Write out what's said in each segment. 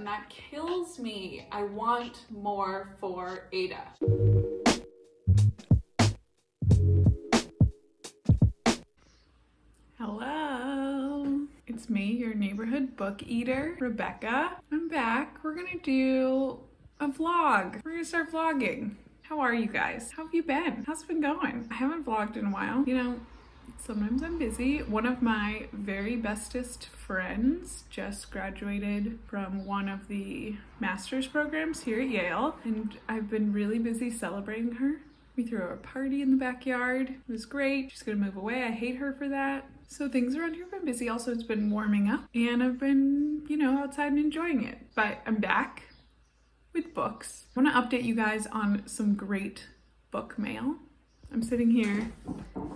And that kills me. I want more for Ada. Hello, it's me, your neighborhood book eater, Rebecca. I'm back. We're gonna do a vlog. We're gonna start vlogging. How are you guys? How have you been? How's it been going? I haven't vlogged in a while. You know, sometimes I'm busy. One of my very bestest friends just graduated from one of the master's programs here at Yale, and I've been really busy celebrating her. We threw a party in the backyard. It was great. She's gonna move away. I hate her for that. So things around here have been busy. Also, it's been warming up and I've been, outside and enjoying it. But I'm back with books. I wanna update you guys on some great book mail. I'm sitting here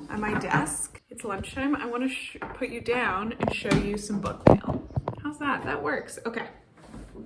at my desk. It's lunchtime. I want to put you down and show you some book mail. How's that? That works. Okay.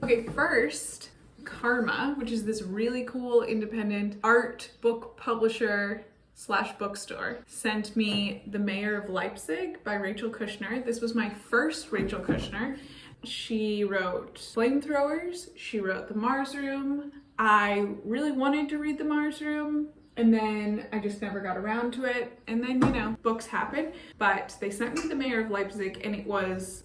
Okay, first, Karma, which is this really cool independent art book publisher / bookstore, sent me The Mayor of Leipzig by Rachel Kushner. This was my first Rachel Kushner. She wrote Flamethrowers. She wrote The Mars Room. I really wanted to read The Mars Room, and then I just never got around to it. And then, books happen. But they sent me The Mayor of Leipzig, and it was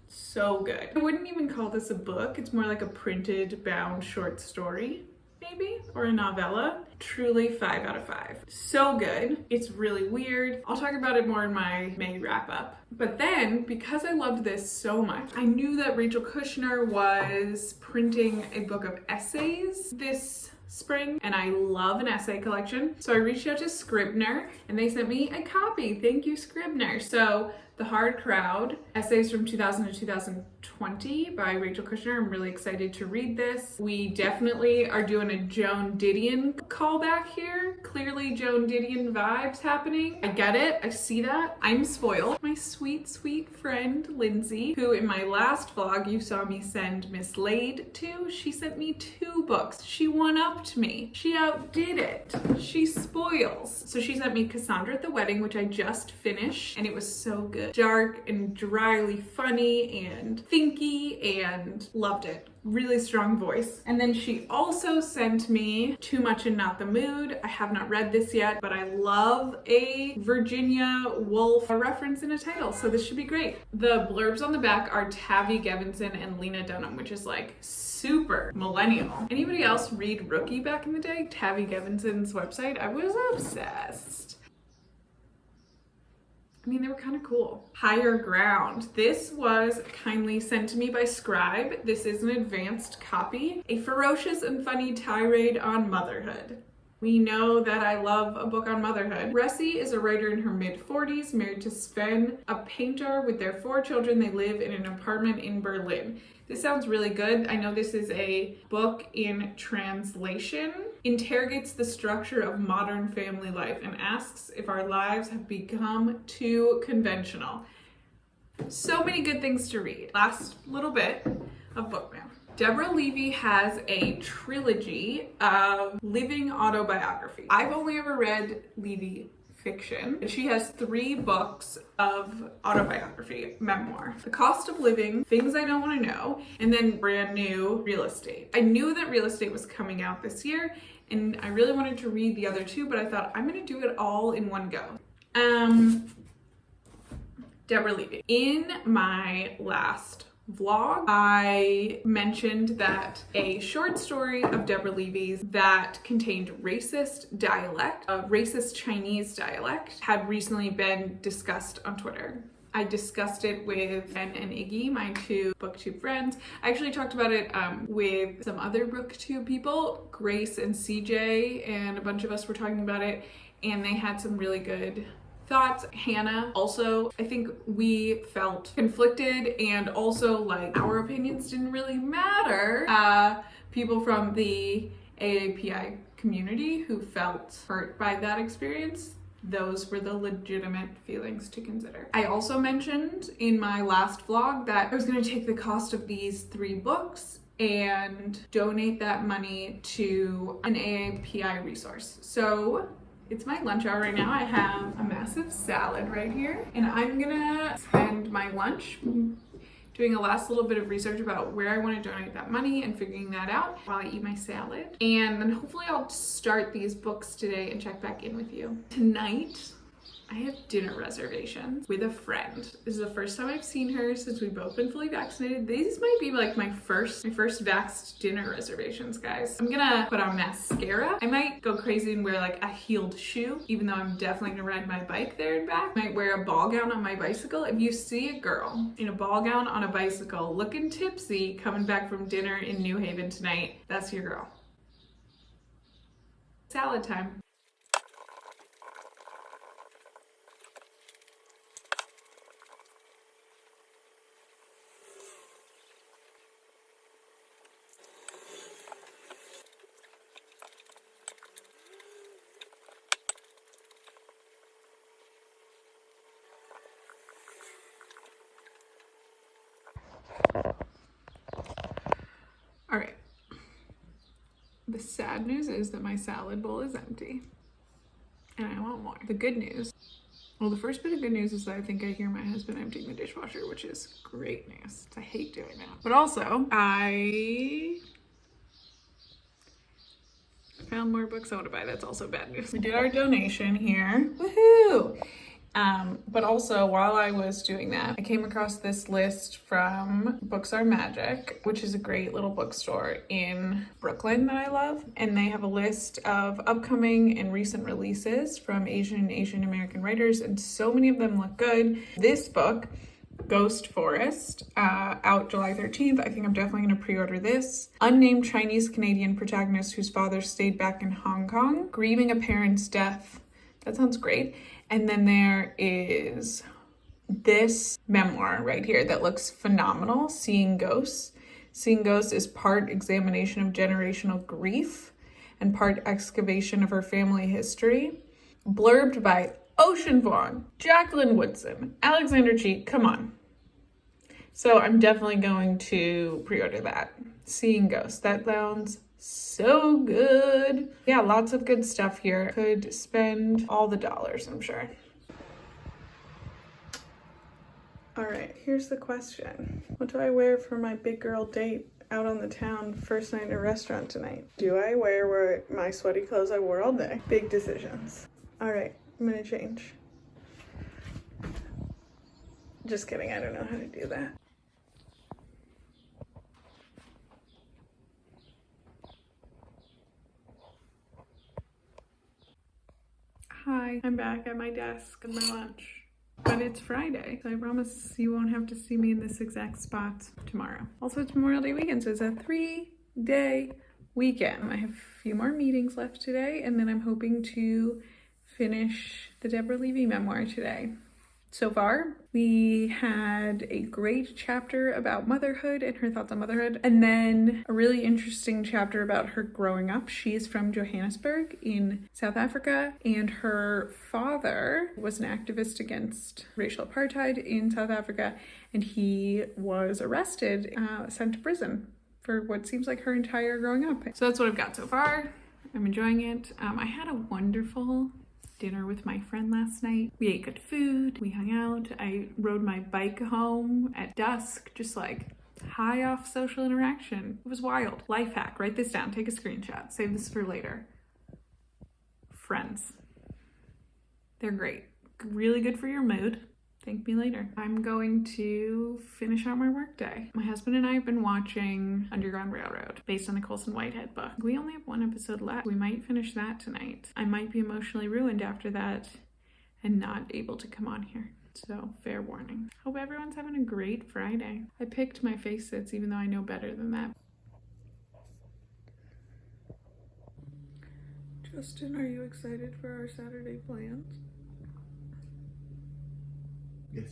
so good. I wouldn't even call this a book. It's more like a printed, bound short story, maybe, or a novella. Truly 5 out of 5. So good. It's really weird. I'll talk about it more in my May wrap up. But then, because I loved this so much, I knew that Rachel Kushner was printing a book of essays this spring, and I love an essay collection. So I reached out to Scribner and they sent me a copy. Thank you, Scribner. So The Hard Crowd, Essays from 2000 to 2020 by Rachel Kushner. I'm really excited to read this. We definitely are doing a Joan Didion callback here. Clearly Joan Didion vibes happening. I get it. I see that. I'm spoiled. My sweet, sweet friend, Lindsay, who in my last vlog you saw me send Mislaid to, she sent me 2 books. She one-upped me. She outdid it. She spoils. So she sent me Cassandra at the Wedding, which I just finished, and it was so good. Dark and dryly funny and thinky, and loved it. Really strong voice. And then she also sent me Too Much and Not the Mood. I have not read this yet, but I love a Virginia Woolf reference in a title, so this should be great. The blurbs on the back are Tavi Gevinson and Lena Dunham, which is like super millennial. Anybody else read Rookie back in the day? Tavi Gevinson's website? I was obsessed. I mean, they were kind of cool. Higher Ground. This was kindly sent to me by Scribe. This is an advanced copy. A ferocious and funny tirade on motherhood. We know that I love a book on motherhood. Ressie is a writer in her mid-40s, married to Sven, a painter. With their 4 children, they live in an apartment in Berlin. This sounds really good. I know this is a book in translation. Interrogates the structure of modern family life and asks if our lives have become too conventional. So many good things to read. Last little bit of book mail. Deborah Levy has a trilogy of living autobiography. I've only ever read Levy fiction. She has 3 books of autobiography, memoir. The Cost of Living, Things I Don't Want to Know, and then brand new Real Estate. I knew that Real Estate was coming out this year, and I really wanted to read the other 2, but I thought I'm gonna do it all in one go. Deborah Levy. In my last vlog, I mentioned that a short story of Deborah Levy's that contained racist dialect, a racist Chinese dialect, had recently been discussed on Twitter. I discussed it with Ben and Iggy, my 2 booktube friends. I actually talked about it with some other booktube people, Grace and CJ, and a bunch of us were talking about it, and they had some really good thoughts. Hannah also, I think we felt conflicted, and also like our opinions didn't really matter. People from the AAPI community who felt hurt by that experience, those were the legitimate feelings to consider. I also mentioned in my last vlog that I was going to take the cost of these 3 books and donate that money to an AAPI resource. So it's my lunch hour right now. I have a massive salad right here, and I'm gonna spend my lunch doing a last little bit of research about where I want to donate that money and figuring that out while I eat my salad. And then hopefully I'll start these books today and check back in with you. Tonight, I have dinner reservations with a friend. This is the first time I've seen her since we've both been fully vaccinated. These might be like my first vaxxed dinner reservations, guys. I'm gonna put on mascara. I might go crazy and wear like a heeled shoe, even though I'm definitely gonna ride my bike there and back. I might wear a ball gown on my bicycle. If you see a girl in a ball gown on a bicycle looking tipsy coming back from dinner in New Haven tonight, that's your girl. Salad time. All right. The sad news is that my salad bowl is empty and I want more. The good news, well, the first bit of good news is that I think I hear my husband emptying the dishwasher, which is great news. I hate doing that. But also, I found more books I want to buy. That's also bad news. We did our donation here. Woohoo! But also, while I was doing that, I came across this list from Books Are Magic, which is a great little bookstore in Brooklyn that I love. And they have a list of upcoming and recent releases from Asian American writers, and so many of them look good. This book, Ghost Forest, out July 13th. I think I'm definitely going to pre-order this. Unnamed Chinese-Canadian protagonist whose father stayed back in Hong Kong, grieving a parent's death. That sounds great. And then there is this memoir right here that looks phenomenal, Seeing Ghosts. Seeing Ghosts is part examination of generational grief and part excavation of her family history. Blurbed by Ocean Vuong, Jacqueline Woodson, Alexander Cheek, come on. So I'm definitely going to pre-order that. Seeing Ghosts, that sounds so good. Yeah, lots of good stuff here. Could spend all the dollars, I'm sure. All right, here's the question. What do I wear for my big girl date out on the town first night in a restaurant tonight? Do I wear my sweaty clothes I wore all day? Big decisions. All right, I'm gonna change. Just kidding, I don't know how to do that. Hi, I'm back at my desk with my lunch. But it's Friday, so I promise you won't have to see me in this exact spot tomorrow. Also, it's Memorial Day weekend, so it's a 3-day weekend. I have a few more meetings left today, and then I'm hoping to finish the Deborah Levy memoir today. So far, we had a great chapter about motherhood and her thoughts on motherhood, and then a really interesting chapter about her growing up. She is from Johannesburg in South Africa, and her father was an activist against racial apartheid in South Africa, and he was arrested, sent to prison for what seems like her entire growing up. So that's what I've got so far. I'm enjoying it. I had a wonderful dinner with my friend last night. We ate good food, we hung out, I rode my bike home at dusk, just like high off social interaction. It was wild. Life hack, write this down, take a screenshot, save this for later. Friends. They're great. Really good for your mood. Thank me later. I'm going to finish out my workday. My husband and I have been watching Underground Railroad, based on the Colson Whitehead book. We only have one episode left. We might finish that tonight. I might be emotionally ruined after that and not able to come on here. So, fair warning. Hope everyone's having a great Friday. I picked my face sits even though I know better than that. Justin, are you excited for our Saturday plans? Yes.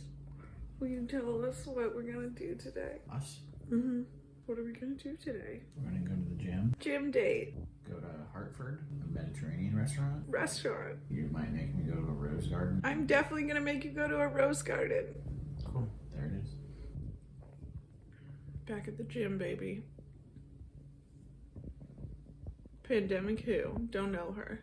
Will you tell us what we're gonna do today? Us? Mm-hmm. What are we gonna do today? We're gonna go to the gym. Gym date. Go to Hartford, a Mediterranean restaurant. Restaurant. You might make me go to a rose garden. I'm definitely gonna make you go to a rose garden. Cool. There it is. Back at the gym, baby. Pandemic who? Don't know her.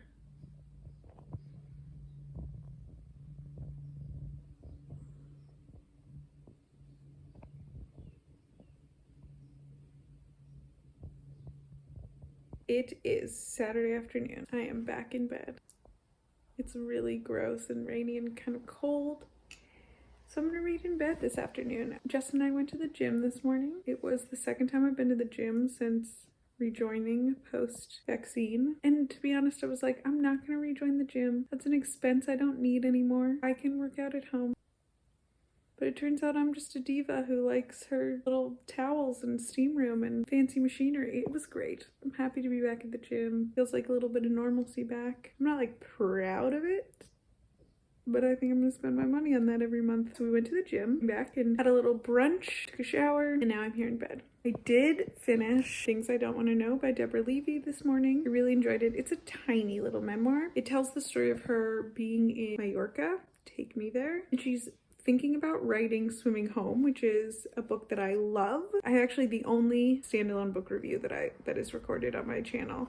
It is Saturday afternoon. I am back in bed. It's really gross and rainy and kind of cold. So I'm gonna read in bed this afternoon. Jess and I went to the gym this morning. It was the second time I've been to the gym since rejoining post-vaccine. And to be honest, I was like, I'm not gonna rejoin the gym. That's an expense I don't need anymore. I can work out at home. But it turns out I'm just a diva who likes her little towels and steam room and fancy machinery. It was great. I'm happy to be back at the gym. Feels like a little bit of normalcy back. I'm not like proud of it, but I think I'm gonna spend my money on that every month. So we went to the gym, back and had a little brunch, took a shower, and now I'm here in bed. I did finish Things I Don't Want to Know by Deborah Levy this morning. I really enjoyed it. It's a tiny little memoir. It tells the story of her being in Mallorca. Take me there. And she's thinking about writing Swimming Home, which is a book that I love. The only standalone book review that is recorded on my channel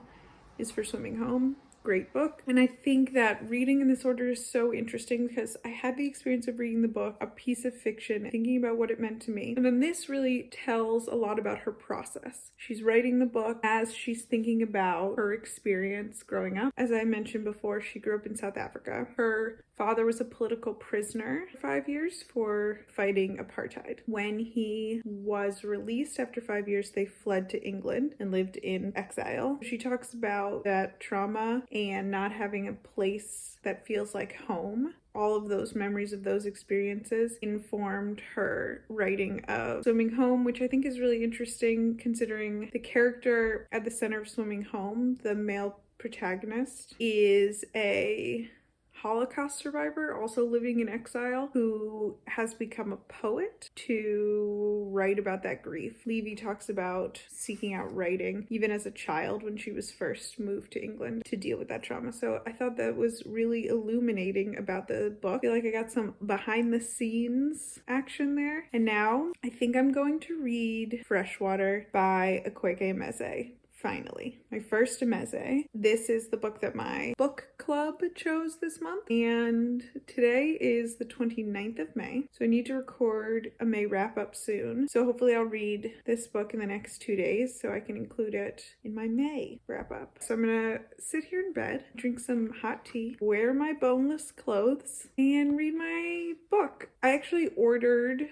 is for Swimming Home. Great book. And I think that reading in this order is so interesting because I had the experience of reading the book, a piece of fiction, thinking about what it meant to me. And then this really tells a lot about her process. She's writing the book as she's thinking about her experience growing up. As I mentioned before, she grew up in South Africa. Her father was a political prisoner for 5 years for fighting apartheid. When he was released after 5 years, they fled to England and lived in exile. She talks about that trauma and not having a place that feels like home. All of those memories of those experiences informed her writing of Swimming Home, which I think is really interesting considering the character at the center of Swimming Home, the male protagonist, is a Holocaust survivor, also living in exile, who has become a poet to write about that grief. Levy talks about seeking out writing, even as a child when she was first moved to England to deal with that trauma. So I thought that was really illuminating about the book. I feel like I got some behind the scenes action there. And now I think I'm going to read Freshwater by Akwaeke Emezi. Finally, my first Emezi. This is the book that my book club chose this month, and today is the 29th of May, so I need to record a May wrap-up soon. So hopefully I'll read this book in the next 2 days so I can include it in my May wrap-up. So I'm gonna sit here in bed, drink some hot tea, wear my boneless clothes, and read my book. I actually ordered...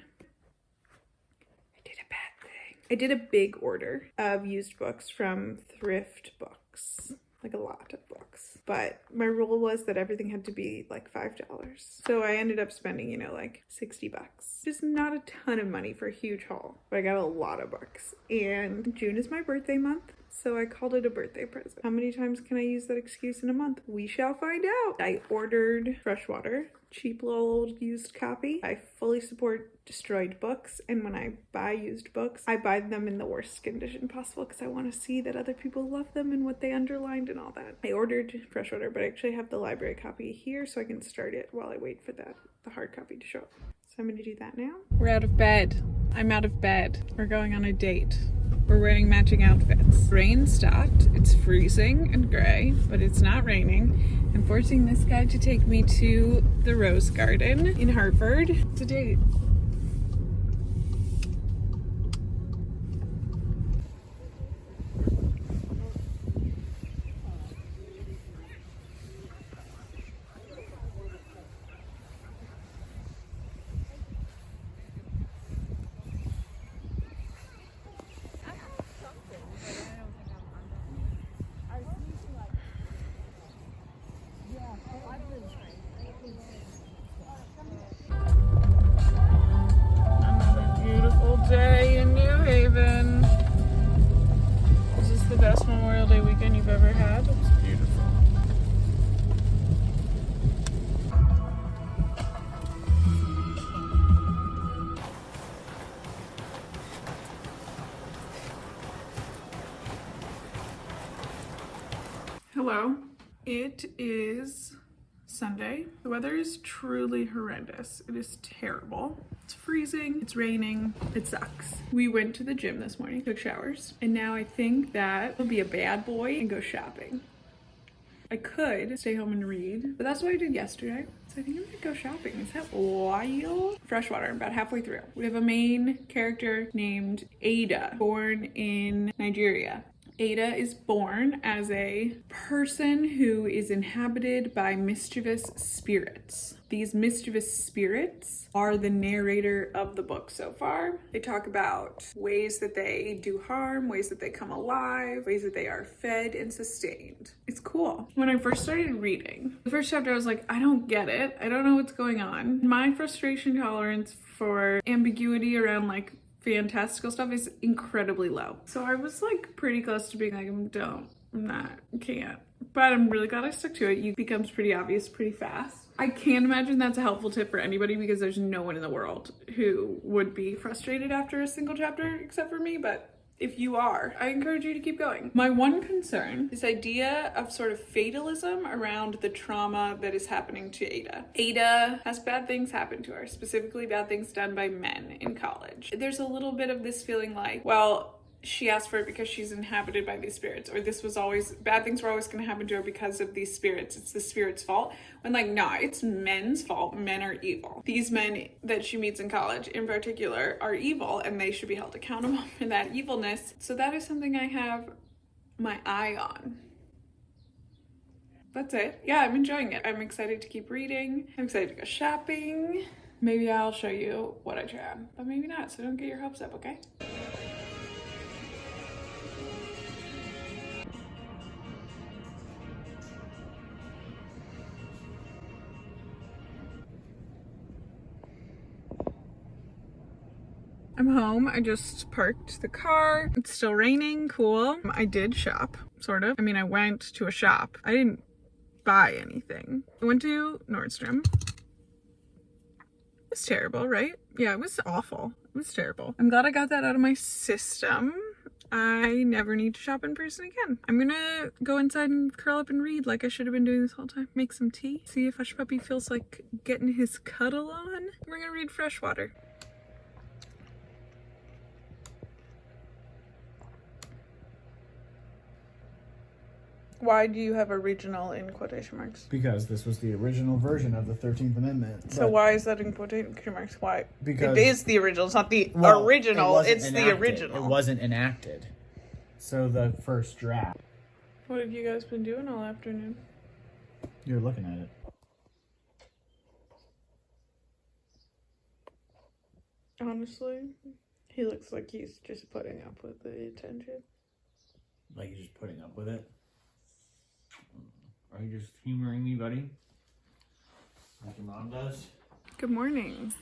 I did a big order of used books from thrift books, like a lot of books. But my rule was that everything had to be like $5. So I ended up spending, like $60. Just not a ton of money for a huge haul, but I got a lot of books. And June is my birthday month, so I called it a birthday present. How many times can I use that excuse in a month? We shall find out. I ordered Freshwater, cheap little old used copy. I fully support destroyed books, and when I buy used books, I buy them in the worst condition possible because I want to see that other people love them and what they underlined and all that. I ordered Freshwater, but I actually have the library copy here so I can start it while I wait for the hard copy to show up. So I'm going to do that now. We're out of bed. I'm out of bed. We're going on a date. We're wearing matching outfits. Rain stopped. It's freezing and gray, but it's not raining. I'm forcing this guy to take me to the Rose Garden in Hartford. It's a date. Day in New Haven. Is this the best Memorial Day weekend you've ever had? It's beautiful. Hello. It is Sunday. The weather is truly horrendous. It is terrible. It's freezing, it's raining, it sucks. We went to the gym this morning, took showers, and now I think that I'll be a bad boy and go shopping. I could stay home and read, but that's what I did yesterday. So I think I'm gonna go shopping. Is that wild? Freshwater, I'm about halfway through. We have a main character named Ada, born in Nigeria. Ada is born as a person who is inhabited by mischievous spirits. These mischievous spirits are the narrator of the book so far. They talk about ways that they do harm, ways that they come alive, ways that they are fed and sustained. It's cool. When I first started reading, the first chapter I was like, I don't get it. I don't know what's going on. My frustration tolerance for ambiguity around like fantastical stuff is incredibly low. So I was like pretty close to being like, can't. But I'm really glad I stuck to it. It becomes pretty obvious pretty fast. I can't imagine that's a helpful tip for anybody because there's no one in the world who would be frustrated after a single chapter except for me, but if you are, I encourage you to keep going. My one concern, this idea of sort of fatalism around the trauma that is happening to Ada. Ada has bad things happen to her, specifically bad things done by men in college. There's a little bit of this feeling like, well, she asked for it because she's inhabited by these spirits, or this was always, bad things were always going to happen to her because of these spirits. It's the spirits' fault. When like, nah, it's men's fault. Men are evil. These men that she meets in college in particular are evil and they should be held accountable for that evilness. So that is something I have my eye on. That's it. Yeah, I'm enjoying it. I'm excited to keep reading. I'm excited to go shopping. Maybe I'll show you what I tried, but maybe not. So don't get your hopes up, okay? I'm home. I just parked the car. It's still raining. Cool. I did shop, sort of. I mean, I went to a shop. I didn't buy anything. I went to Nordstrom. It was terrible, right? Yeah, it was awful. It was terrible. I'm glad I got that out of my system. I never need to shop in person again. I'm gonna go inside and curl up and read like I should have been doing this whole time. Make some tea. See if Hush Puppy feels like getting his cuddle on. We're gonna read Freshwater. Why do you have original in quotation marks? Because this was the original version of the 13th Amendment. So why is that in quotation marks? Why? Because it is the original. It's not the original. It's enacted. the original. It wasn't enacted. So the first draft. What have you guys been doing all afternoon? You're looking at it. Honestly, he looks like he's just putting up with the attention. Like you're just putting up with it? Are you just humoring me, buddy? Like your mom does? Good morning.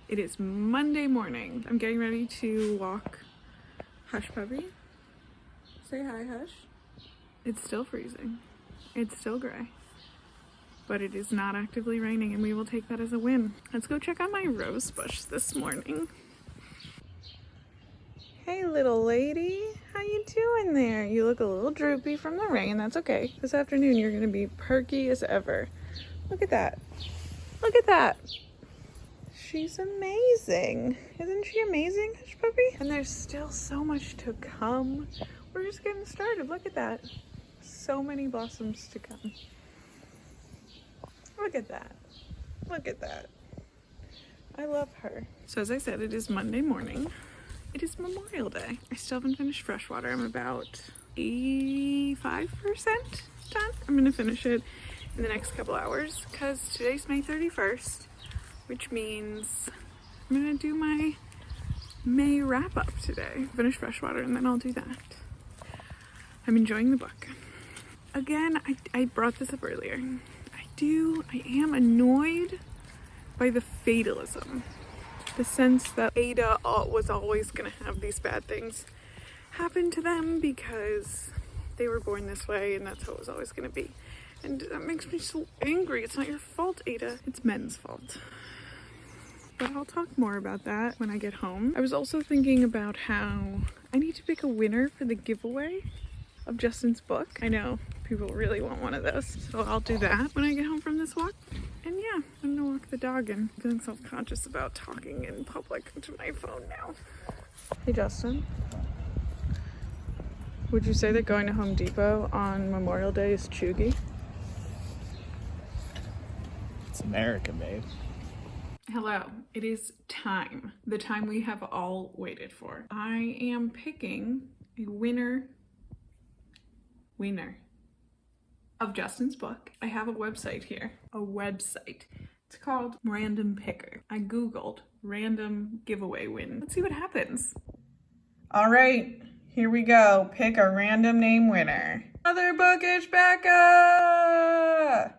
It is Monday morning. I'm getting ready to walk Hush Puppy. Say hi, Hush. It's still freezing. It's still gray. But it is not actively raining and we will take that as a win. Let's go check on my rose bush this morning. Hey little lady, how you doing there? You look a little droopy from the rain, that's okay. This afternoon you're gonna be perky as ever. Look at that. Look at that. She's amazing. Isn't she amazing, Hush Puppy? And there's still so much to come. We're just getting started, look at that. So many blossoms to come. Look at that. Look at that. I love her. So as I said, it is Monday morning. It is Memorial Day. I still haven't finished Freshwater. I'm about 85% done. I'm gonna finish it in the next couple hours because today's May 31st, which means I'm gonna do my May wrap up today. Finish Freshwater and then I'll do that. I'm enjoying the book. Again, I brought this up earlier. I am annoyed by the fatalism. The sense that Ada was always going to have these bad things happen to them because they were born this way and that's how it was always going to be. And that makes me so angry. It's not your fault, Ada. It's men's fault. But I'll talk more about that when I get home. I was also thinking about how I need to pick a winner for the giveaway of Justin's book. I know people really want one of those, so I'll do that when I get home from this walk. And yeah, I'm gonna walk the dog and I'm feeling self-conscious about talking in public to my phone now. Hey Justin, would you say that going to Home Depot on Memorial Day is chuggy? It's America, babe. Hello, it is time. The time we have all waited for. I am picking a winner of Justin's book. I have a website here, a website. It's called Random Picker. I Googled random giveaway win. Let's see what happens. All right, here we go. Pick a random name winner. Another Bookish Becca!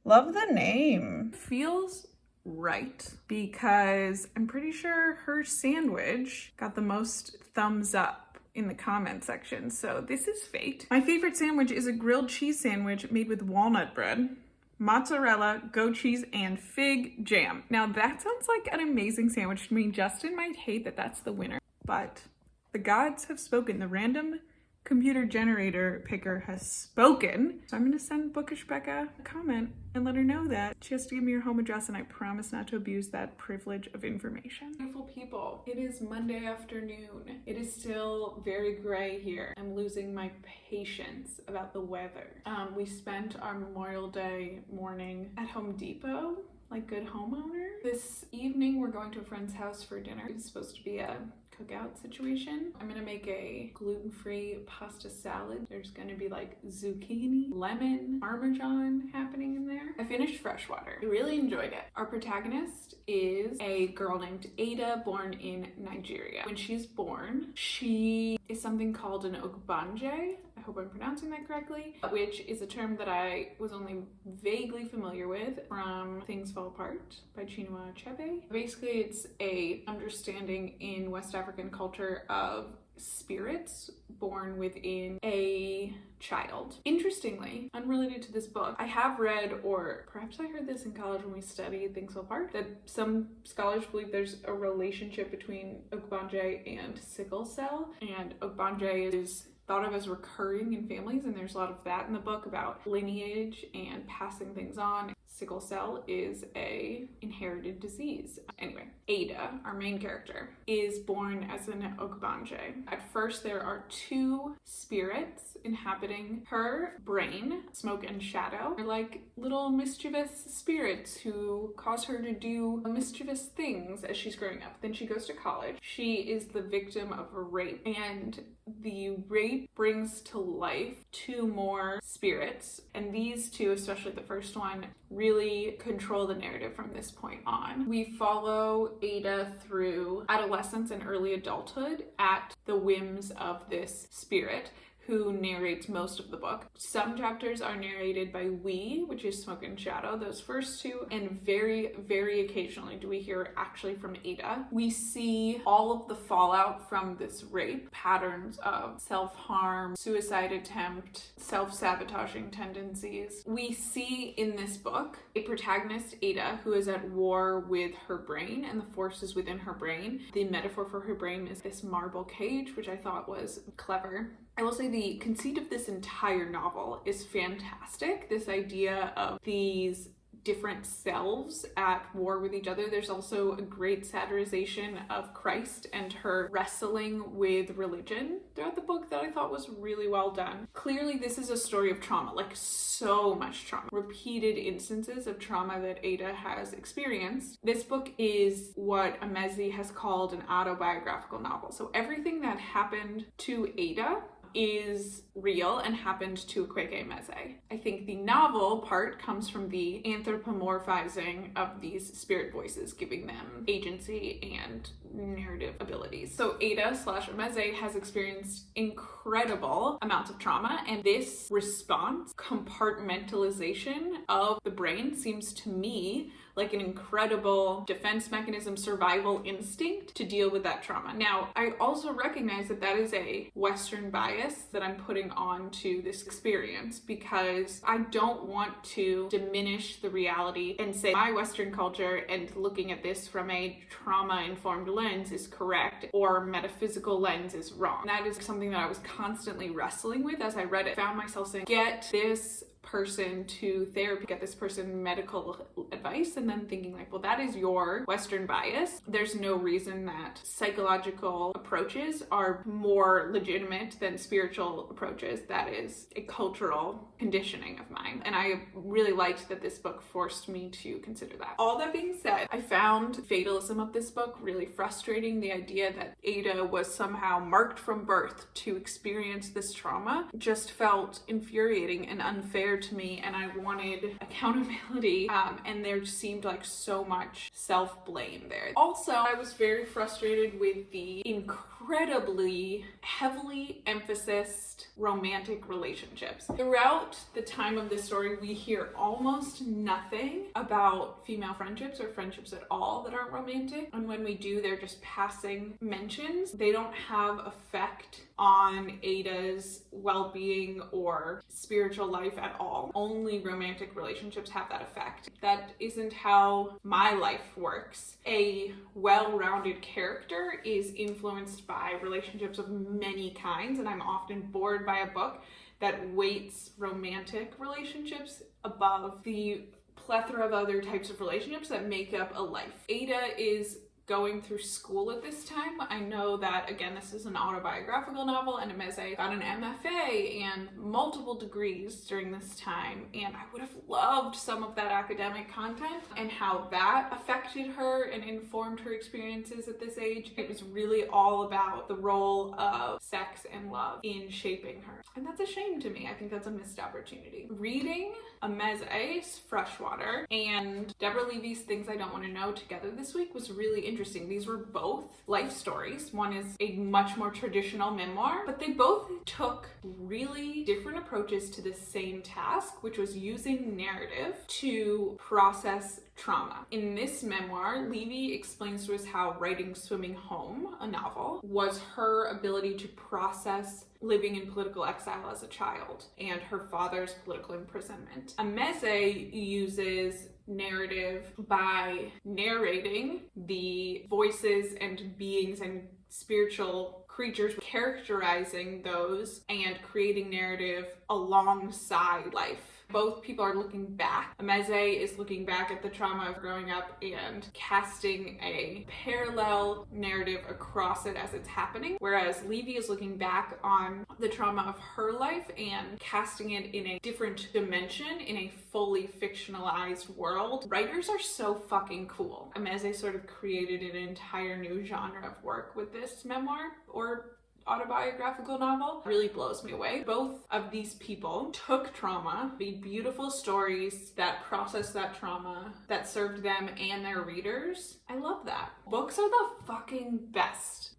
Love the name. Feels right because I'm pretty sure her sandwich got the most thumbs up in the comment section, so this is fate. My favorite sandwich is a grilled cheese sandwich made with walnut bread, mozzarella, goat cheese, and fig jam. Now that sounds like an amazing sandwich to me. Justin might hate that that's the winner, but the gods have spoken. The random computer generator picker has spoken. So I'm gonna send Bookish Becca a comment and let her know that she has to give me her home address, and I promise not to abuse that privilege of information. Beautiful people, it is Monday afternoon. It is still very gray here. I'm losing my patience about the weather. We spent our Memorial Day morning at Home Depot, like good homeowner. This evening we're going to a friend's house for dinner. It's supposed to be a cookout situation. I'm gonna make a gluten-free pasta salad. There's gonna be like zucchini, lemon, parmesan happening in there. I finished Freshwater. I really enjoyed it. Our protagonist is a girl named Ada, born in Nigeria. When she's born, she is something called an ogbanje. I hope I'm pronouncing that correctly, which is a term that I was only vaguely familiar with from Things Fall Apart by Chinua Achebe. Basically, it's a understanding in West African culture of spirits born within a child. Interestingly, unrelated to this book, I have read, or perhaps I heard this in college when we studied Things Fall Apart, that some scholars believe there's a relationship between ogbanje and sickle cell, and ogbanje is thought of as recurring in families, and there's a lot of that in the book about lineage and passing things on. Sickle cell is a inherited disease. Anyway, Ada, our main character, is born as an ogbanje. At first, there are two spirits inhabiting her brain, Smoke and Shadow. They're like little mischievous spirits who cause her to do mischievous things as she's growing up. Then she goes to college. She is the victim of a rape, and the rape brings to life two more spirits, and these two, especially the first one, really control the narrative from this point on. We follow Ada through adolescence and early adulthood at the whims of this spirit who narrates most of the book. Some chapters are narrated by we, which is Smoke and Shadow, those first two, and very, very occasionally do we hear actually from Ada. We see all of the fallout from this rape, patterns of self-harm, suicide attempt, self-sabotaging tendencies. We see in this book a protagonist, Ada, who is at war with her brain and the forces within her brain. The metaphor for her brain is this marble cage, which I thought was clever. I will say the conceit of this entire novel is fantastic. This idea of these different selves at war with each other. There's also a great satirization of Christ and her wrestling with religion throughout the book that I thought was really well done. Clearly, this is a story of trauma, like so much trauma. Repeated instances of trauma that Ada has experienced. This book is what Emezi has called an autobiographical novel. So everything that happened to Ada is real and happened to Akwaeke Emezi. I think the novel part comes from the anthropomorphizing of these spirit voices, giving them agency and narrative abilities. So Ada / Emezi has experienced incredible amounts of trauma, and this response, compartmentalization of the brain, seems to me like an incredible defense mechanism, survival instinct to deal with that trauma. Now, I also recognize that that is a Western bias that I'm putting on to this experience, because I don't want to diminish the reality and say my Western culture and looking at this from a trauma-informed lens is correct or metaphysical lens is wrong. That is something that I was constantly wrestling with as I read it. I found myself saying, get this person to therapy, get this person medical advice, and then thinking like, well, that is your Western bias. There's no reason that psychological approaches are more legitimate than spiritual approaches. That is a cultural conditioning of mine. And I really liked that this book forced me to consider that. All that being said, I found fatalism of this book really frustrating. The idea that Ada was somehow marked from birth to experience this trauma just felt infuriating and unfair to me, and I wanted accountability, and there seemed like so much self-blame there. Also, I was very frustrated with the incredibly heavily emphasized romantic relationships. Throughout the time of this story, we hear almost nothing about female friendships or friendships at all that aren't romantic, and when we do, they're just passing mentions. They don't have effect on Ada's well-being or spiritual life at all. Only romantic relationships have that effect. That isn't how my life works. A well-rounded character is influenced by relationships of many kinds, and I'm often bored by a book that weights romantic relationships above the plethora of other types of relationships that make up a life. Ada is going through school at this time. I know that, again, this is an autobiographical novel, and Emezi got an MFA and multiple degrees during this time, and I would have loved some of that academic content and how that affected her and informed her experiences at this age. It was really all about the role of sex and love in shaping her, and that's a shame to me. I think that's a missed opportunity. Reading Emezi's Freshwater and Deborah Levy's Things I Don't Want to Know together this week was really interesting. These were both life stories. One is a much more traditional memoir, but they both took really different approaches to the same task, which was using narrative to process trauma. In this memoir, Levy explains to us how writing Swimming Home, a novel, was her ability to process living in political exile as a child and her father's political imprisonment. Emezi uses narrative by narrating the voices and beings and spiritual creatures, characterizing those and creating narrative alongside life. Both people are looking back. Emezi is looking back at the trauma of growing up and casting a parallel narrative across it as it's happening, whereas Levy is looking back on the trauma of her life and casting it in a different dimension, in a fully fictionalized world. Writers are so fucking cool. Emezi sort of created an entire new genre of work with this memoir, or autobiographical novel. Really blows me away. Both of these people took trauma, made beautiful stories that processed that trauma, that served them and their readers. I love that. Books are the fucking best.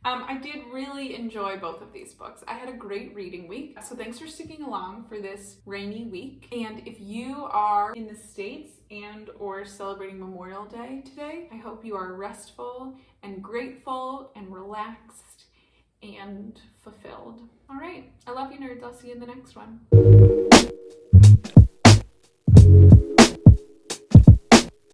I did really enjoy both of these books. I had a great reading week, so thanks for sticking along for this rainy week. And if you are in the States and or celebrating Memorial Day today, I hope you are restful and grateful and relaxed and fulfilled. All right, I love you, nerds. I'll see you in the next one.